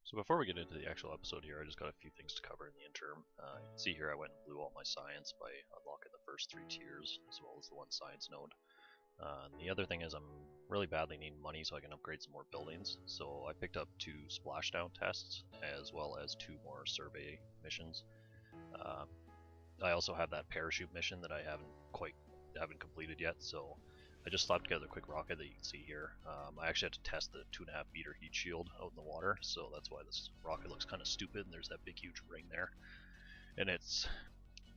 So before we get into the actual episode here, I just got a few things to cover in the interim. You can see here I went and blew all my science by unlocking the first 3 tiers, as well as the 1 science node. And the other thing is I'm really badly needing money so I can upgrade some more buildings. So I picked up 2 splashdown tests, as well as 2 more survey missions. I also have that parachute mission that I haven't completed yet, so I just slapped together a quick rocket that you can see here. I actually had to test the 2.5 meter heat shield out in the water, so that's why this rocket looks kind of stupid, and there's that big huge ring there. And it's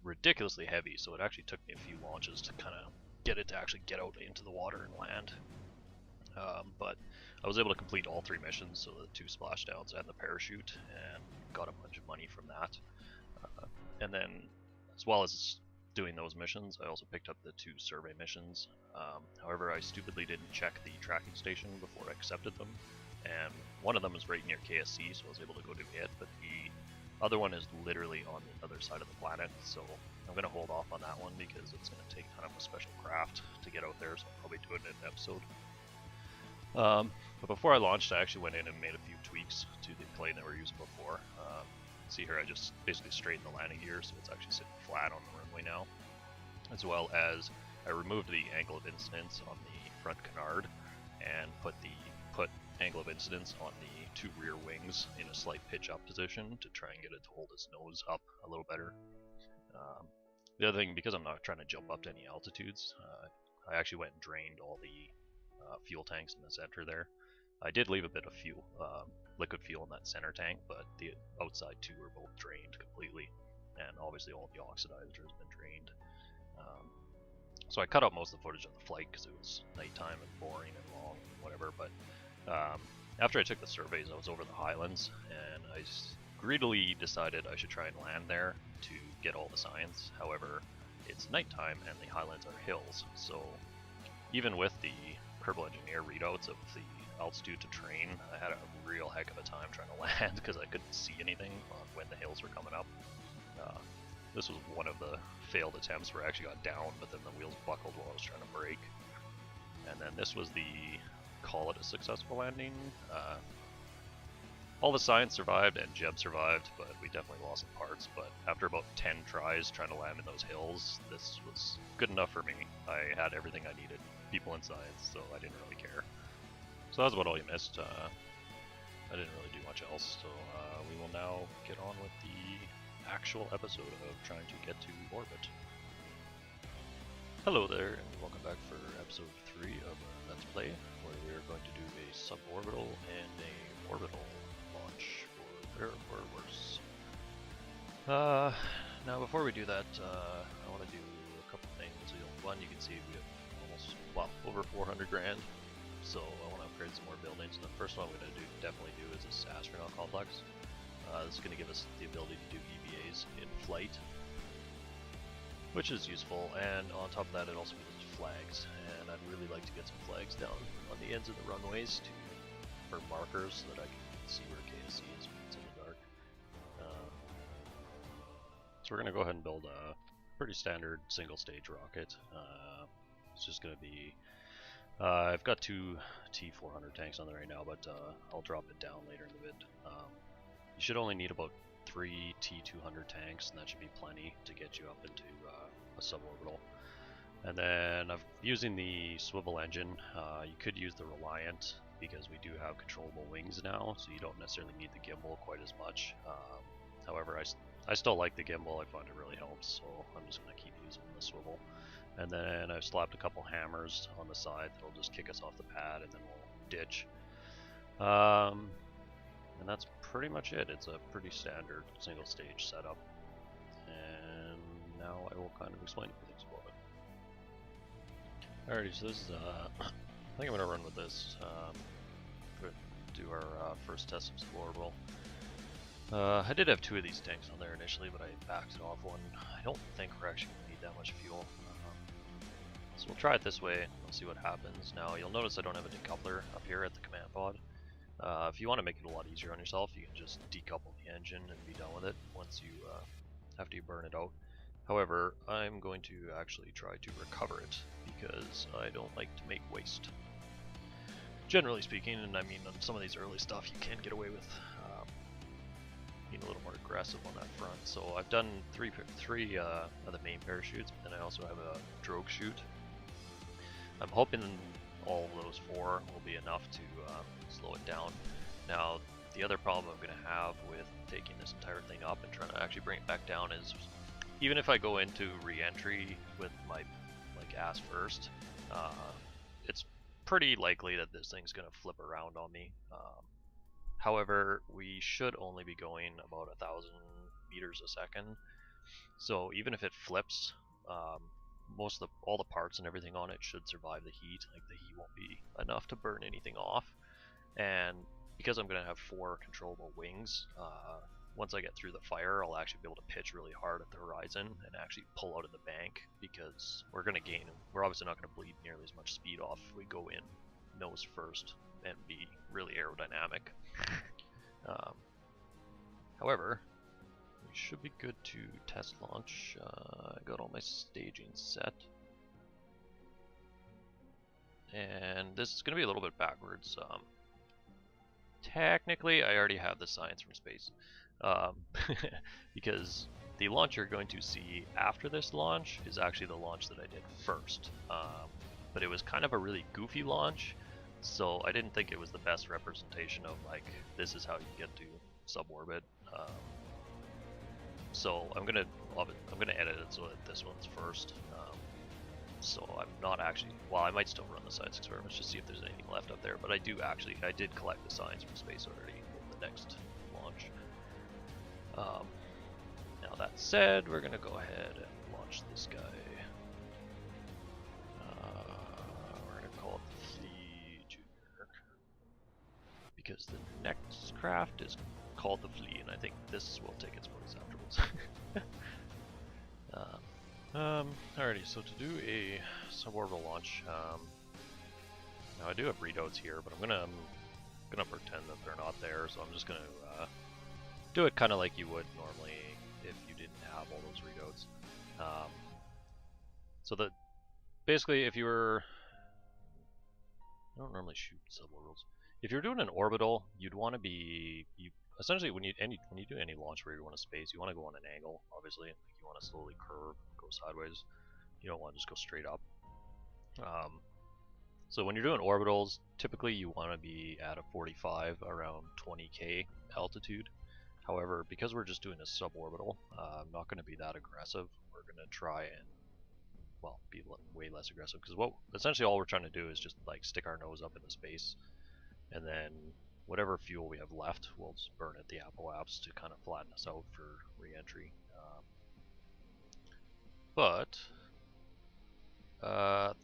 ridiculously heavy, so it actually took me a few launches to kind of get it to actually get out into the water and land. But I was able to complete all 3 missions, so the 2 splashdowns and the parachute, and got a bunch of money from that. And then, as well as doing those missions, I also picked up the 2 survey missions. However, I stupidly didn't check the tracking station before I accepted them, and one of them is right near KSP, so I was able to go do it, but the other one is literally on the other side of the planet, so I'm going to hold off on that one because it's going to take kind of a special craft to get out there, so I'll probably do it in an episode. But before I launched, I actually went in and made a few tweaks to the plane that we were using before. See here, I just basically straightened the landing gear, so it's actually sitting flat on the runway now, as well as I removed the angle of incidence on the front canard and put angle of incidence on the 2 rear wings in a slight pitch up position to try and get it to hold its nose up a little better. The other thing, because I'm not trying to jump up to any altitudes, I actually went and drained all the fuel tanks in the center there. I did leave a bit of fuel, liquid fuel in that center tank, but the outside 2 are both drained completely, and obviously all the oxidizer has been drained. So I cut out most of the footage of the flight because it was nighttime and boring and long and whatever, but after I took the surveys I was over the highlands, and I greedily decided I should try and land there to get all the science. However, it's nighttime and the highlands are hills, so even with the Purple Engineer readouts of the altitude to train, I had a real heck of a time trying to land because I couldn't see anything when the hills were coming up. This was one of the failed attempts where I actually got down, but then the wheels buckled while I was trying to brake. And then this was the call it a successful landing. All the science survived and Jeb survived, but we definitely lost some parts. But after about 10 tries trying to land in those hills, this was good enough for me. I had everything I needed, people and science, so I didn't really care. So that's about all you missed. I didn't really do much else, so we will now get on with the actual episode of trying to get to orbit. Hello there, and welcome back for episode 3 of Let's Play, where we are going to do a sub-orbital and a orbital launch, for better or worse. Now before we do that, I want to do a couple things. One, you can see we have almost, well, over 400 grand, so I want to upgrade some more buildings. And the first one I'm going to definitely do is this astronaut complex. This is going to give us the ability to do EVAs in flight, which is useful, and on top of that it also gives us flags, and I'd really like to get some flags down on the ends of the runways for markers so that I can see where KSP is when it's in the dark. So we're going to go ahead and build a pretty standard single stage rocket. It's just going to be, I've got 2 T400 tanks on there right now, but I'll drop it down later in the vid. You should only need about 3 T200 tanks, and that should be plenty to get you up into a suborbital. And then I'm using the swivel engine. You could use the Reliant because we do have controllable wings now, so you don't necessarily need the gimbal quite as much. However, I still like the gimbal. I find it really helps, so I'm just going to keep using the swivel. And then I've slapped a couple hammers on the side that'll just kick us off the pad, and then we'll ditch. And that's pretty much it. It's a pretty standard single stage setup. And now I will kind of explain things about it. Alrighty, so this is, I think I'm going to run with this. Do our first test of sub-orbital. I did have 2 of these tanks on there initially, but I backed it off one. I don't think we're actually going to need that much fuel. So we'll try it this way, we'll see what happens. Now you'll notice I don't have a decoupler up here at the command pod. If you want to make it a lot easier on yourself, you can just decouple the engine and be done with it once you after you burn it out. However, I'm going to actually try to recover it because I don't like to make waste. Generally speaking, and I mean on some of these early stuff you can get away with aggressive on that front. So I've done three of the main parachutes, and I also have a drogue chute. I'm hoping all of those 4 will be enough to slow it down. Now, the other problem I'm going to have with taking this entire thing up and trying to actually bring it back down is, even if I go into re-entry with my ass first, it's pretty likely that this thing's going to flip around on me. However, we should only be going about 1,000 meters a second, so even if it flips, all the parts and everything on it should survive the heat. Like, the heat won't be enough to burn anything off. And because I'm going to have 4 controllable wings, once I get through the fire, I'll actually be able to pitch really hard at the horizon and actually pull out of the bank, because we're obviously not going to bleed nearly as much speed off if we go in nose first and be really aerodynamic. However, we should be good to test launch. I got all my staging set. And this is going to be a little bit backwards. Technically, I already have the science from space. Because the launch you're going to see after this launch is actually the launch that I did first. But it was kind of a really goofy launch, so I didn't think it was the best representation of, like, this is how you get to suborbit. So I'm gonna edit it so that this one's first. So I'm not actually, well, I might still run the science experiments just to see if there's anything left up there, but I did collect the science from space already in the next launch. Now that said, we're gonna go ahead and launch this guy. We're gonna call it the Flea Junior, because the next craft is called the Flea, and I think this will take its place afterwards. Alrighty, so to do a suborbital launch, now I do have readouts here, but I'm gonna pretend that they're not there, so I'm just gonna do it kind of like you would normally if you didn't have all those readouts. So that basically, if you were, I don't normally shoot suborbitals. If you're doing an orbital, you'd want to be essentially when you do any launch where you want to space, you want to go on an angle. Obviously, like, you want to slowly curve, go sideways. You don't want to just go straight up. So when you're doing orbitals, typically you want to be at a 45 around 20k altitude. However, because we're just doing a suborbital, I'm not going to be that aggressive. We're going to try and, well, be way less aggressive, because essentially all we're trying to do is just like stick our nose up into space, and then whatever fuel we have left, we'll just burn at the apoaps to kind of flatten us out for re-entry.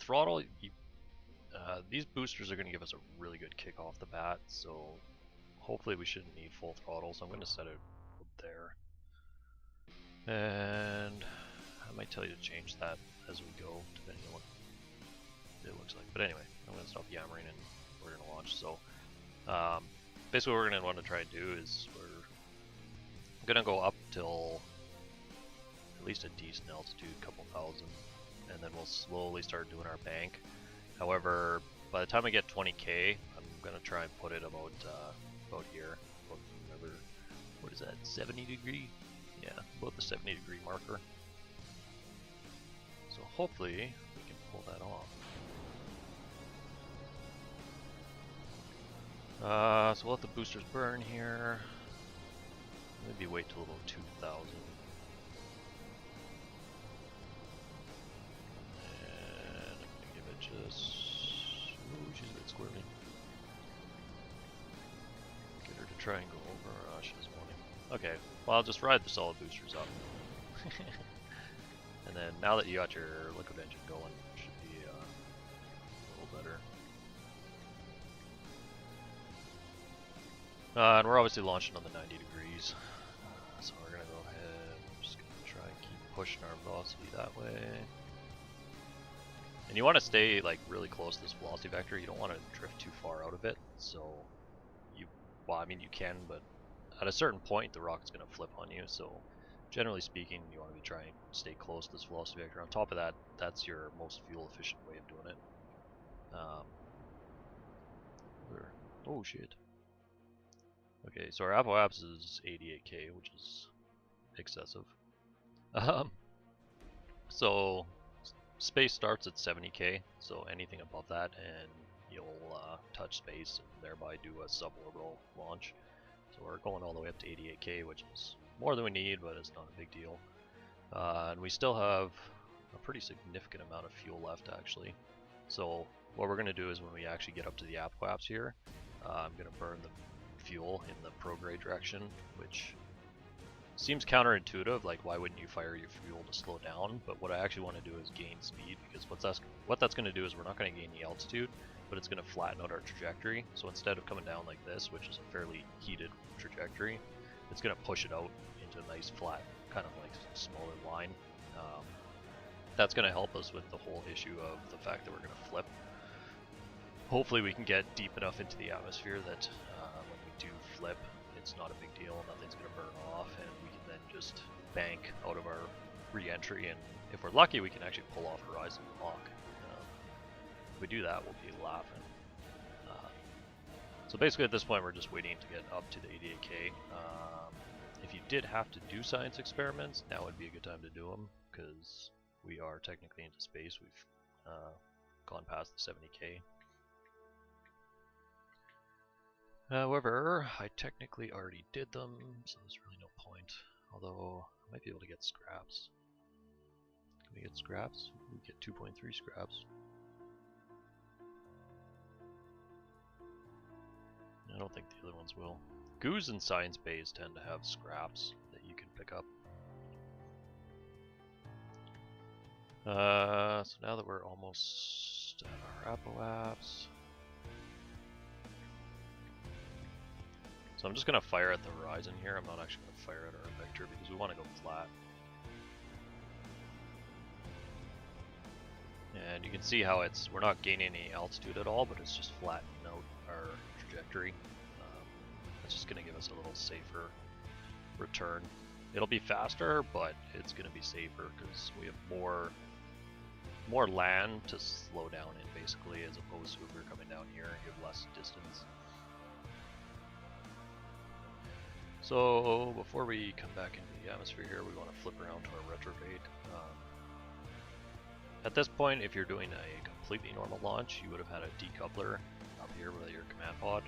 Throttle, these boosters are going to give us a really good kick off the bat, so hopefully we shouldn't need full throttle, so I'm going to set it there. And I might tell you to change that as we go, depending on what it looks like. But anyway, I'm going to stop yammering and we're going to launch. So basically what we're going to want to try and do is we're going to go up till at least a decent altitude, a couple thousand, and then we'll slowly start doing our bank. However, by the time I get 20k, I'm going to try and put it about here. Another, what is that, 70 degree? Yeah, about the 70 degree marker. So hopefully we can pull that off. So we'll let the boosters burn here. Maybe wait till about 2000. And I'm gonna give it just. Ooh, she's a bit squirmy. Get her to try and go over. She doesn't want to. Okay, well, I'll just ride the solid boosters up. And then now that you got your liquid engine going, it should be a little better. And we're obviously launching on the 90 degrees. So we're going to go ahead, we're just going to try and keep pushing our velocity that way. And you want to stay like really close to this velocity vector. You don't want to drift too far out of it. So well, I mean you can, but at a certain point the rocket's going to flip on you. So generally speaking, you want to be trying to stay close to this velocity vector. On top of that, that's your most fuel efficient way of doing it. Oh shit. Okay, so our apoaps is 88k, which is excessive. So space starts at 70k, so anything above that and you'll touch space and thereby do a suborbital launch. So we're going all the way up to 88k, which is more than we need, but it's not a big deal. And we still have a pretty significant amount of fuel left, actually. So what we're going to do is when we actually get up to the apoapse here, I'm going to burn the fuel in the prograde direction, which seems counterintuitive, like why wouldn't you fire your fuel to slow down? But what I actually want to do is gain speed, because what that's going to do is we're not going to gain the altitude, but it's going to flatten out our trajectory. So instead of coming down like this, which is a fairly heated trajectory, it's going to push it out into a nice flat, kind of like smaller line. That's going to help us with the whole issue of the fact that we're going to flip. Hopefully we can get deep enough into the atmosphere that when we do flip, it's not a big deal, nothing's going to burn off, and we can then just bank out of our re-entry, and if we're lucky we can actually pull off horizon lock. If we do that, we'll be laughing. So basically at this point we're just waiting to get up to the 88k. If you did have to do science experiments, now would be a good time to do them, because we are technically into space. We've gone past the 70k. However, I technically already did them, so there's really no point. Although, I might be able to get scraps. Can we get scraps? We get 2.3 scraps. I don't think the other ones will. Goos and science bays tend to have scraps that you can pick up. So now that we're almost at our apoapse, so I'm just going to fire at the horizon here. I'm not actually going to fire at our vector because we want to go flat. And you can see how we're not gaining any altitude at all, but it's just flattening out our trajectory. That's just going to give us a little safer return. It'll be faster, but it's going to be safer because we have more land to slow down in, basically, as opposed to if we're coming down here and give less distance. So before we come back into the atmosphere here, we want to flip around to our retrograde. At this point, if you're doing a completely normal launch, you would have had a decoupler up here with your command pod.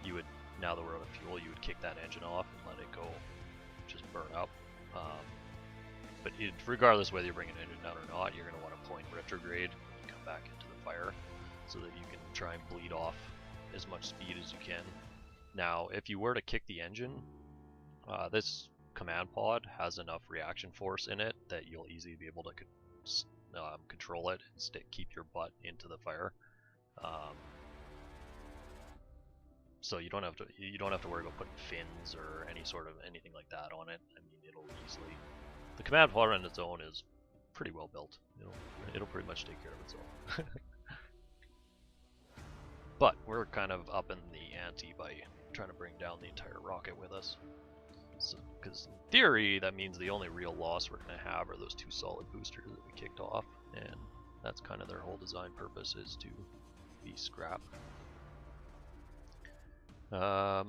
You would, now that we're out of fuel, you would kick that engine off and let it go just burn up. But regardless whether you're bringing an engine down or not, you're going to want to point retrograde when you come back into the fire so that you can try and bleed off as much speed as you can. Now, if you were to kick the engine, this command pod has enough reaction force in it that you'll easily be able to control it and keep your butt into the fire. So you don't have to worry about putting fins or anything like that on it. I mean, it'll easily. The command pod on its own is pretty well built. It'll pretty much take care of itself. But we're kind of up in the ante by trying to bring down the entire rocket with us. Because in theory, that means the only real loss we're going to have are those two solid boosters that we kicked off, and that's kind of their whole design purpose, is to be scrap. So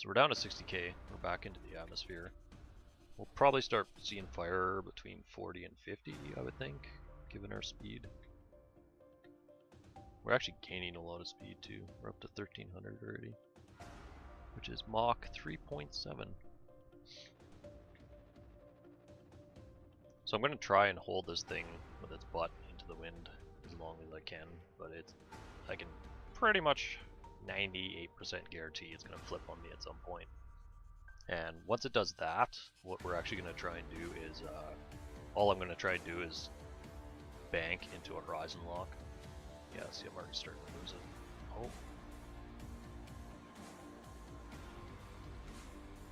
we're down to 60k. We're back into the atmosphere. We'll probably start seeing fire between 40 and 50, I would think, given our speed. We're actually gaining a lot of speed too. We're up to 1300 already, which is Mach 3.7. So I'm going to try and hold this thing with its butt into the wind as long as I can, but I can pretty much 98% guarantee it's going to flip on me at some point. And once it does that, what we're actually going to try and do is, all I'm going to try and do is bank into a horizon lock. Yeah, see, I'm already starting to lose it.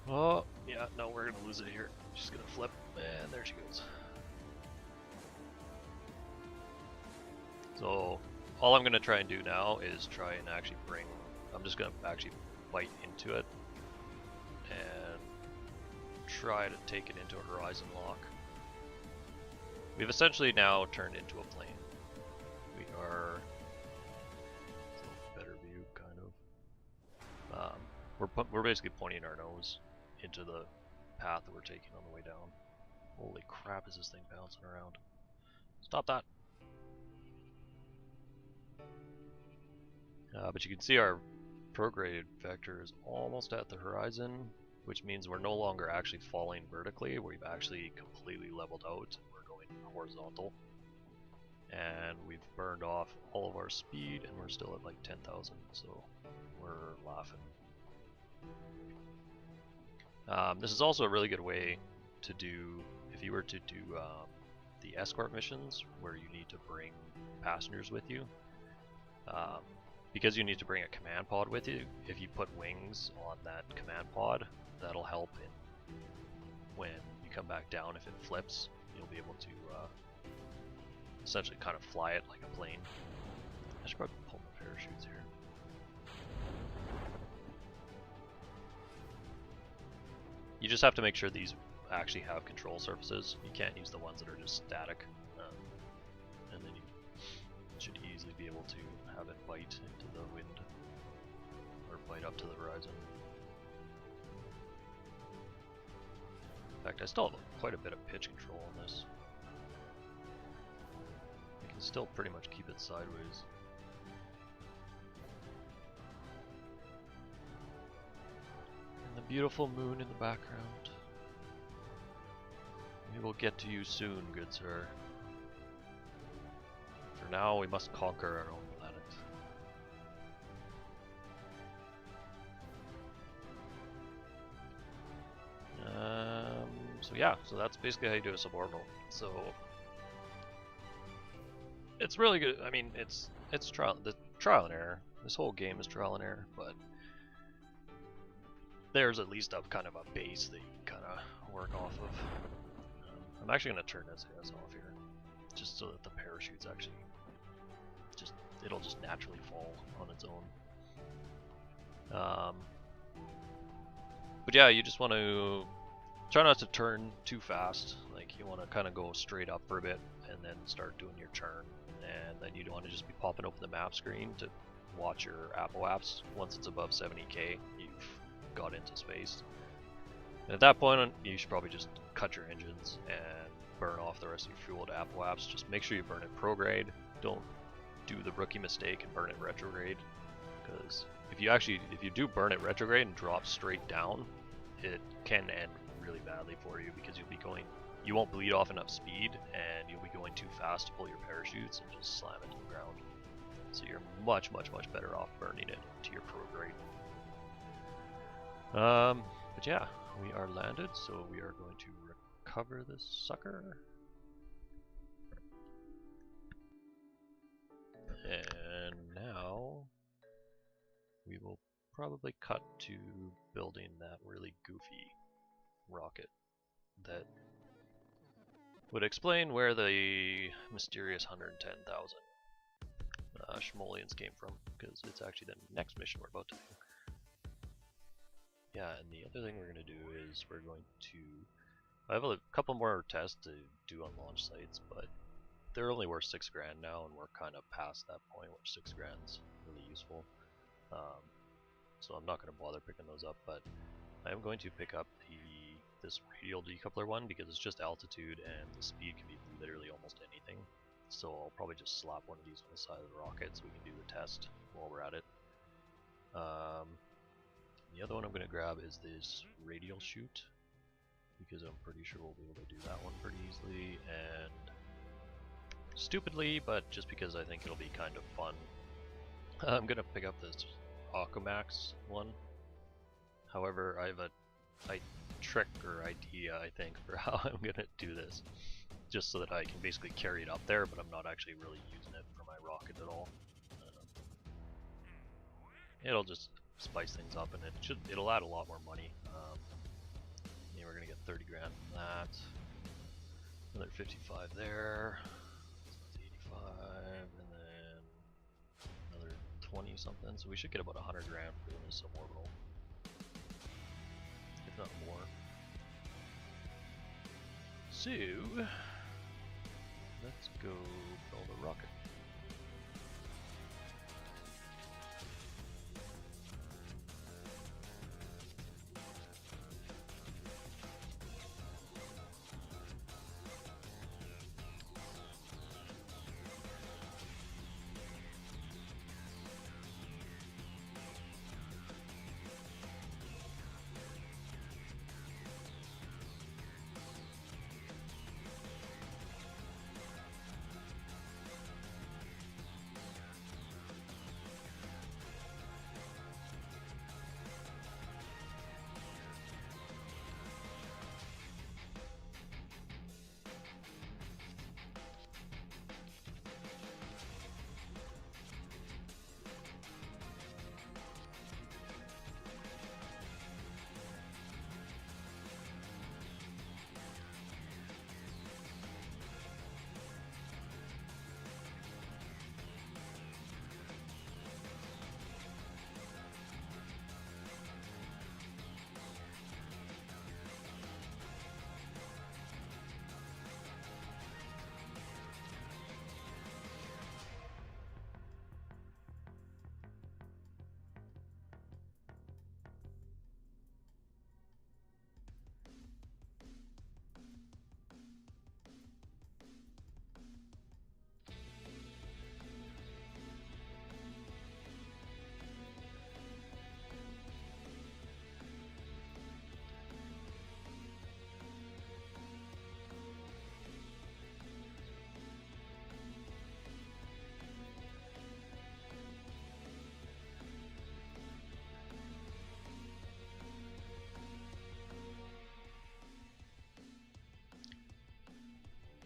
Oh, yeah, no, we're going to lose it here. She's going to flip, and there she goes. So, all I'm going to try and do now is try and actually I'm just going to actually bite into it and try to take it into a horizon lock. We've essentially now turned into a plane. We are, it's a better view, kind of. We're basically pointing our nose into the path that we're taking on the way down. Holy crap, is this thing bouncing around. Stop that! But you can see our prograde vector is almost at the horizon, which means we're no longer actually falling vertically. We've actually completely leveled out. We're going horizontal. And we've burned off all of our speed, and we're still at like 10,000, so we're laughing. This is also a really good way to do, if you were to do the escort missions, where you need to bring passengers with you. Because you need to bring a command pod with you, if you put wings on that command pod, that'll help when you come back down. If it flips, you'll be able to essentially kind of fly it like a plane. I should probably pull my parachutes here. You just have to make sure these actually have control surfaces. You can't use the ones that are just static. And then you should easily be able to have it bite into the wind, or bite up to the horizon. In fact, I still have quite a bit of pitch control on this. I can still pretty much keep it sideways. And the beautiful moon in the background. We will get to you soon, good sir. For now, we must conquer our own planet. So yeah, so that's basically how you do a suborbital. So it's really good. I mean, it's trial and error. This whole game is trial and error, but there's at least a kind of a base that you can kind of work off of. I'm actually going to turn SAS off here, just so that the parachutes actually it'll just naturally fall on its own. But yeah, you just want to try not to turn too fast. Like, you want to kind of go straight up for a bit and then start doing your turn, and then you don't want to just be popping open the map screen to watch your apoaps. Once it's above 70k, you've got into space. And at that point, you should probably just cut your engines and burn off the rest of your fuel to apoaps. Just make sure you burn it prograde. Don't do the rookie mistake and burn it retrograde, because if you do burn it retrograde and drop straight down, it can end really badly for you, because you won't bleed off enough speed, and you'll be going too fast to pull your parachutes and just slam it to the ground. So you're much better off burning it to your prograde. But yeah, we are landed, so we are going to recover this sucker. And now we will probably cut to building that really goofy rocket that would explain where the mysterious 110,000 Schmolians came from, because it's actually the next mission we're about to do. Yeah, and the other thing we're going to do is I have a couple more tests to do on launch sites, but they're only worth 6 grand now, and we're kind of past that point where 6 grand's really useful. So I'm not going to bother picking those up, but I am going to pick up this radial decoupler one, because it's just altitude and the speed can be literally almost anything. So I'll probably just slap one of these on the side of the rocket so we can do the test while we're at it. The other one I'm going to grab is this radial chute, because I'm pretty sure we'll be able to do that one pretty easily, and stupidly, but just because I think it'll be kind of fun, I'm going to pick up this Aquamax one. However, I have a trick or idea, I think, for how I'm going to do this, just so that I can basically carry it up there, but I'm not actually really using it for my rocket at all. It'll just spice things up, and it'll add a lot more money. Yeah, we're going to get 30 grand from that, another 55 there, so that's 85, and then another 20 something, so we should get about 100 grand for doing this suborbital, if not more. So let's go build a rocket.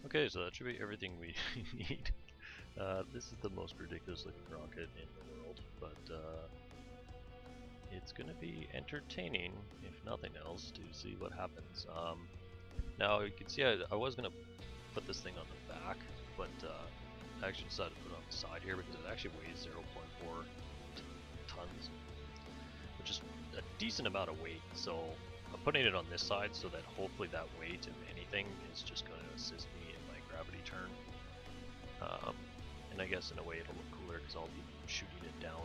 Okay, so that should be everything we need. This is the most ridiculous looking rocket in the world, but it's gonna be entertaining, if nothing else, to see what happens. Now you can see I was gonna put this thing on the back, but I actually decided to put it on the side here because it actually weighs 0.4 tons, which is a decent amount of weight. So I'm putting it on this side so that hopefully that weight, if anything, is just going to assist me in my gravity turn. And I guess in a way it'll look cooler because I'll be shooting it down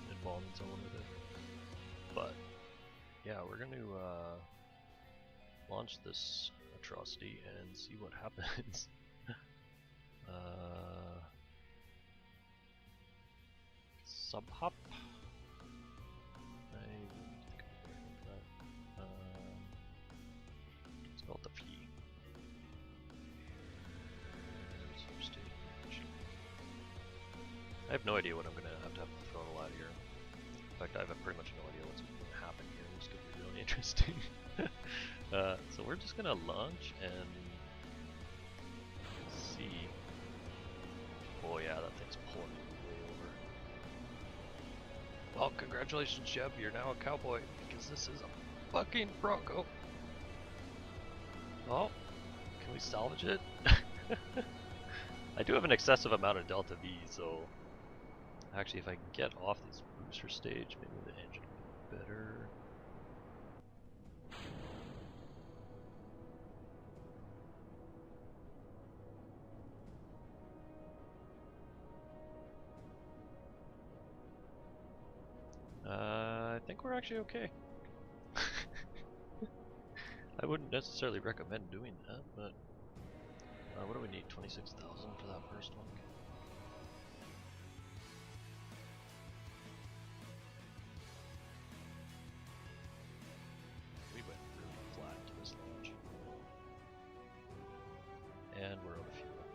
and bombing someone with it. But yeah, we're going to launch this atrocity and see what happens. Sub-hop. Let's call it the flea. I have no idea what I'm going to have the throttle at here. In fact, I have pretty much no idea what's going to happen here. It's going to be really interesting. So we're just going to launch and see. Oh yeah, that thing's pulling me way over. Well, congratulations, Jeb. You're now a cowboy because this is a fucking Bronco. Oh, can we salvage it? I do have an excessive amount of delta V, so actually if I can get off this booster stage, maybe the engine will be better. I think we're actually okay. I wouldn't necessarily recommend doing that, but what do we need? 26,000 for that first one? We went really flat to this launch. And we're out of fuel.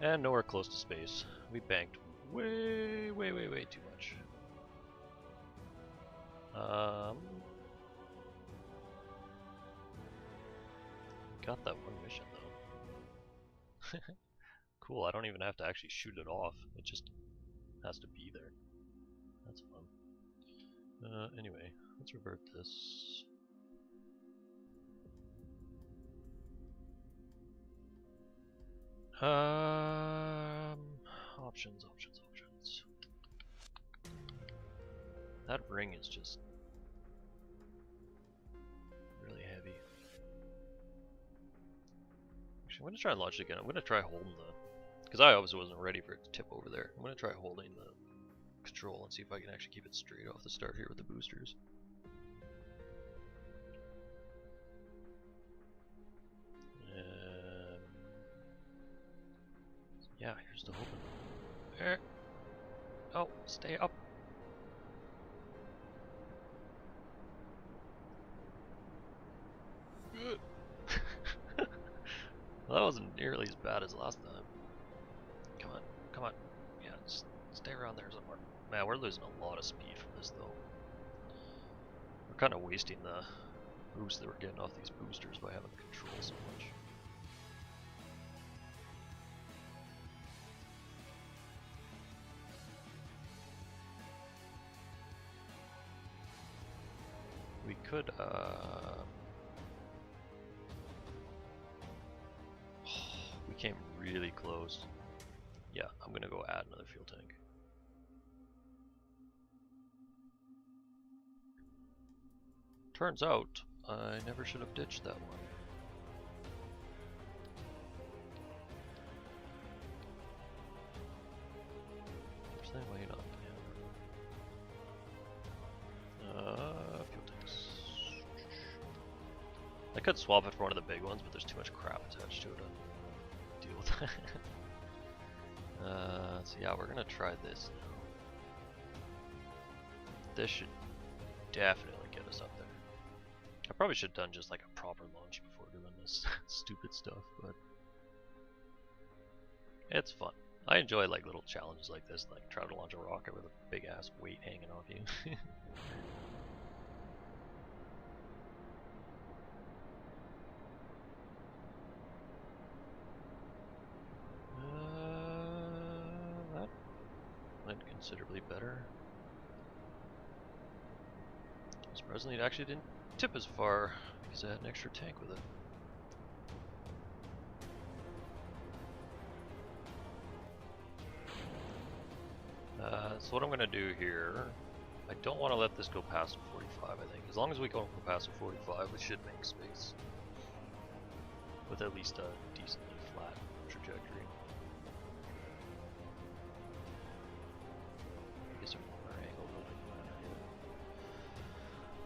And nowhere close to space. We banked way too much. Got that one mission though. Cool, I don't even have to actually shoot it off. It just has to be there. That's fun. Anyway, let's revert this. Options. That ring is just really heavy. Actually, I'm gonna try and launch it again. I'm gonna try holding the, because I obviously wasn't ready for it to tip over there. I'm gonna try holding the control and see if I can actually keep it straight off the start here with the boosters. Yeah, here's the hoping. Oh, stay up. Well, that wasn't nearly as bad as last time. Come on. Yeah, just stay around there somewhere. Man, we're losing a lot of speed from this though. We're kind of wasting the boost that we're getting off these boosters by having control so much. We could, we came really close. Yeah, I'm gonna go add another fuel tank. Turns out, I never should have ditched that one. Where's that way up? Yeah. Fuel tanks. I could swap it for one of the big ones, but there's too much crap attached to it to deal with that. So yeah, we're gonna try this now. This should definitely get us up there. I probably should have done just like a proper launch before doing this stupid stuff, but it's fun. I enjoy like little challenges like this, like try to launch a rocket with a big ass weight hanging off you. wanted considerably better. Surprisingly, it actually didn't tip as far because I had an extra tank with it. So what I'm going to do here, I don't want to let this go past 45, I think. As long as we don't go past 45, we should make space. With at least a decently flat trajectory. I guess our angle a little bit.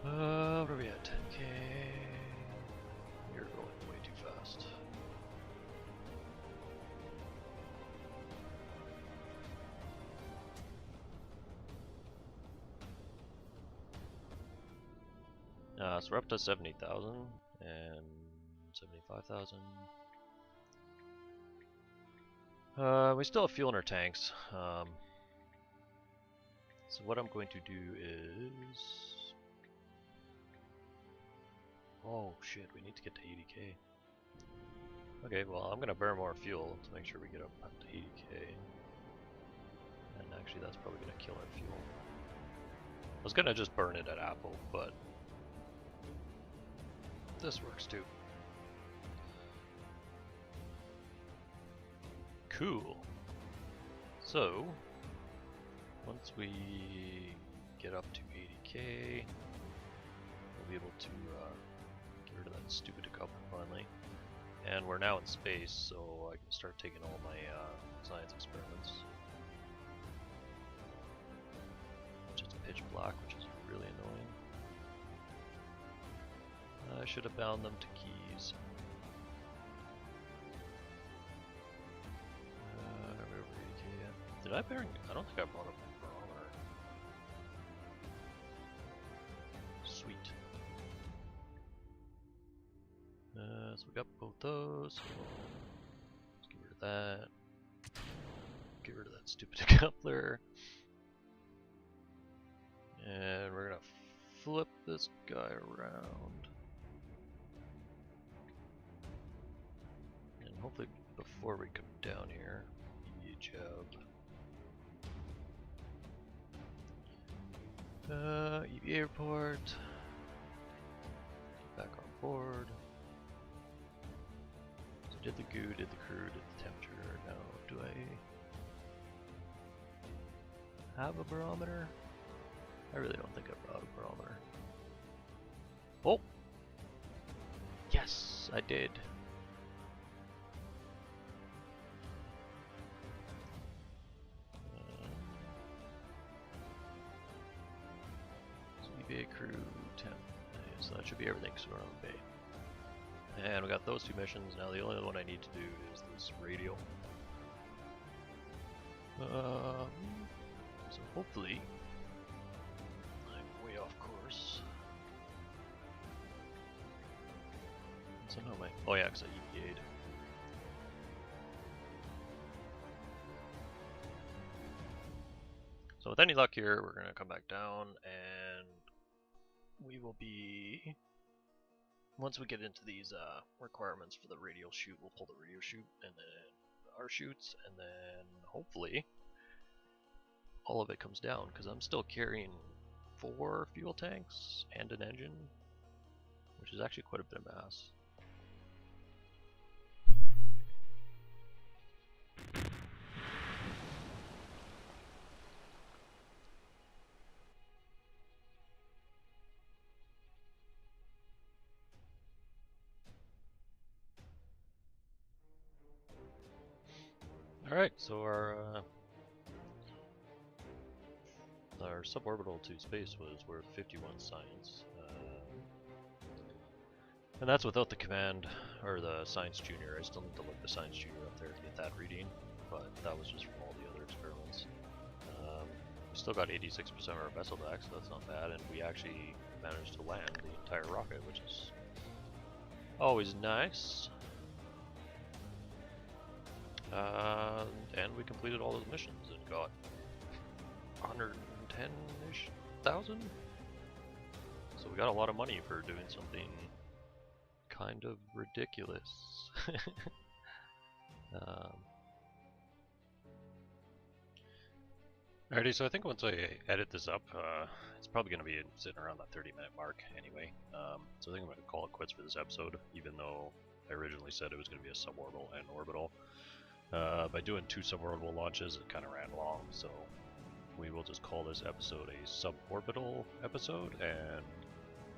What are we at? 10k. You're going way too fast. So we're up to 70,000 and 75,000. We still have fuel in our tanks. So what I'm going to do is... Oh shit, we need to get to 80k. Okay, well I'm going to burn more fuel to make sure we get up to 80k. And actually that's probably going to kill our fuel. I was going to just burn it at Apple, but this works too. Cool. So, once we get up to 80k, we'll be able to get rid of that stupid decoupler finally. And we're now in space, so I can start taking all my science experiments. Just pitch black, which is really annoying. I should have bound them to keys. Did I bearing? I don't think I brought up my barometer. Sweet. So we got both those. So let's get rid of that. Get rid of that stupid decoupler. And we're gonna flip this guy around. And hopefully before we come down here, give you a job. EV airport. Get back on board. So did the goo, did the crew, did the temperature. Now do I have a barometer? I really don't think I brought a barometer. Oh! Yes, I did. Crew temp. So that should be everything, so we're on the bay. And we got those two missions. Now the only one I need to do is this radio. So hopefully I'm way off course. Somehow my... Oh yeah, because I EVA'd. So with any luck here, we're going to come back down and we will be, once we get into these requirements for the radial chute, we'll pull the radial chute and then our chutes, and then hopefully all of it comes down, because I'm still carrying 4 fuel tanks and an engine, which is actually quite a bit of mass. Alright, so our suborbital to space was worth 51 science. And that's without the command, or the science junior. I still need to look the science junior up there to get that reading, but that was just from all the other experiments. We still got 86% of our vessel back, so that's not bad, and we actually managed to land the entire rocket, which is always nice. And we completed all those missions and got 110-ish thousand. So we got a lot of money for doing something kind of ridiculous. Alrighty, so I think once I edit this up, it's probably going to be sitting around that 30-minute mark anyway. So I think I'm going to call it quits for this episode, even though I originally said it was going to be a suborbital and orbital. By doing 2 suborbital launches, it kind of ran long, so we will just call this episode a suborbital episode, and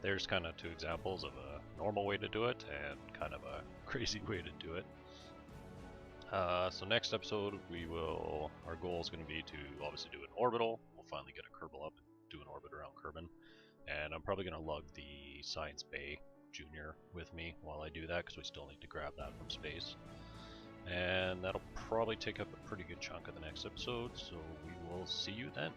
there's kind of 2 examples of a normal way to do it and kind of a crazy way to do it. So next episode, our goal is going to be to obviously do an orbital. We'll finally get a Kerbal up, do an orbit around Kerbin, and I'm probably going to lug the Science Bay Junior with me while I do that, because we still need to grab that from space. And that'll probably take up a pretty good chunk of the next episode, so we will see you then.